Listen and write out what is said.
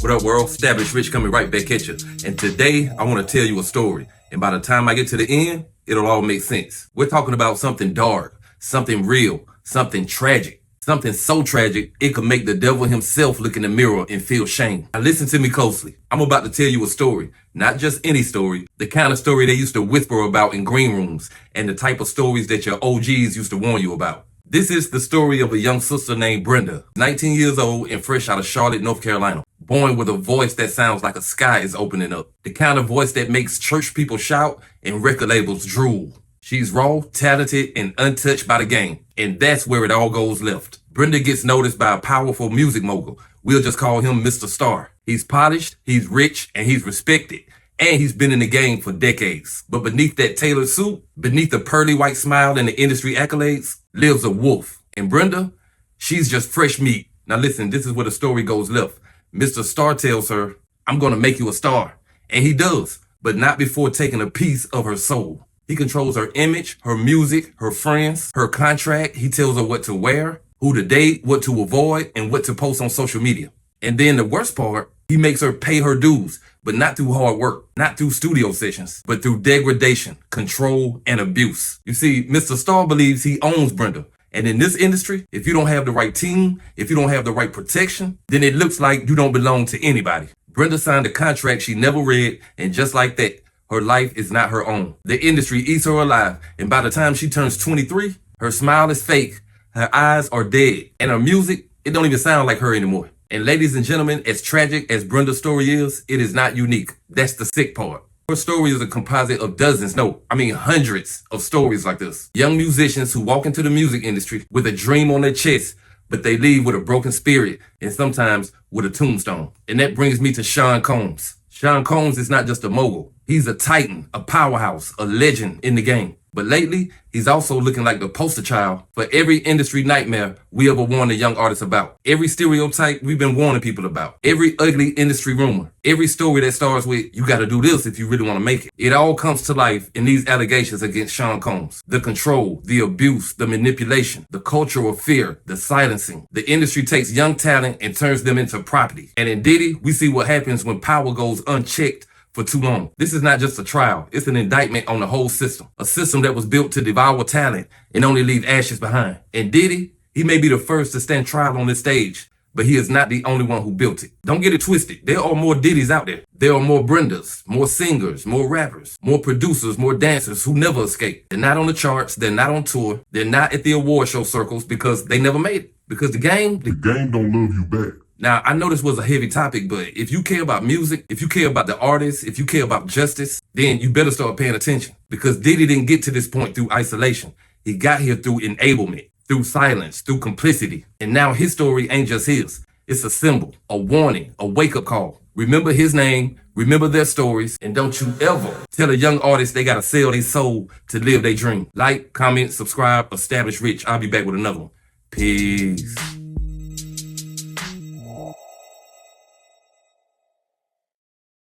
What up, world? Established Rich coming right back at you. And today, I want to tell you a story. And by the time I get to the end, it'll all make sense. We're talking about something dark, something real, something tragic. Something so tragic, it could make the devil himself look in the mirror and feel shame. Now listen to me closely. I'm about to tell you a story. Not just any story. The kind of story they used to whisper about in green rooms. And the type of stories that your OGs used to warn you about. This is the story of a young sister named Brenda, 19 years old and fresh out of Charlotte, North Carolina. Born with a voice that sounds like a sky is opening up. The kind of voice that makes church people shout and record labels drool. She's raw, talented, and untouched by the game. And that's where it all goes left. Brenda gets noticed by a powerful music mogul. We'll just call him Mr. Star. He's polished, he's rich, and he's respected. And he's been in the game for decades. But beneath that tailored suit, beneath the pearly white smile and the industry accolades, lives a wolf. And Brenda, she's just fresh meat. Now listen, this is where the story goes left. Mr. Star tells her, I'm gonna make you a star. And he does, but not before taking a piece of her soul. He controls her image, her music, her friends, her contract. He tells her what to wear, who to date, what to avoid, and what to post on social media. And then the worst part, he makes her pay her dues, but not through hard work, not through studio sessions, but through degradation, control, and abuse. You see, Mr. Star believes he owns Brenda. And in this industry, if you don't have the right team, if you don't have the right protection, then it looks like you don't belong to anybody. Brenda signed a contract she never read, and just like that, her life is not her own. The industry eats her alive, and by the time she turns 23, her smile is fake, her eyes are dead, and her music, it don't even sound like her anymore. And ladies and gentlemen, as tragic as Brenda's story is, it is not unique. That's the sick part. Her story is a composite of hundreds of stories like this. Young musicians who walk into the music industry with a dream on their chest, but they leave with a broken spirit and sometimes with a tombstone. And that brings me to Sean Combs. Sean Combs is not just a mogul. He's a titan, a powerhouse, a legend in the game. But lately, he's also looking like the poster child for every industry nightmare we ever warned a young artist about. Every stereotype we've been warning people about. Every ugly industry rumor. Every story that starts with, you gotta do this if you really wanna make it. It all comes to life in these allegations against Sean Combs. The control, the abuse, the manipulation, the culture of fear, the silencing. The industry takes young talent and turns them into property. And in Diddy, we see what happens when power goes unchecked for too long. This is not just a trial. It's an indictment on the whole system. A system that was built to devour talent and only leave ashes behind. And Diddy, he may be the first to stand trial on this stage, but he is not the only one who built it. Don't get it twisted. There are more Diddys out there. There are more Brendas, more singers, more rappers, more producers, more dancers who never escape. They're not on the charts. They're not on tour. They're not at the award show circles because they never made it. Because the game don't love you back. Now, I know this was a heavy topic, but if you care about music, if you care about the artists, if you care about justice, then you better start paying attention. Because Diddy didn't get to this point through isolation. He got here through enablement, through silence, through complicity. And now his story ain't just his. It's a symbol, a warning, a wake-up call. Remember his name, remember their stories, and don't you ever tell a young artist they gotta sell their soul to live their dream. Like, comment, subscribe, Establish Rich. I'll be back with another one. Peace.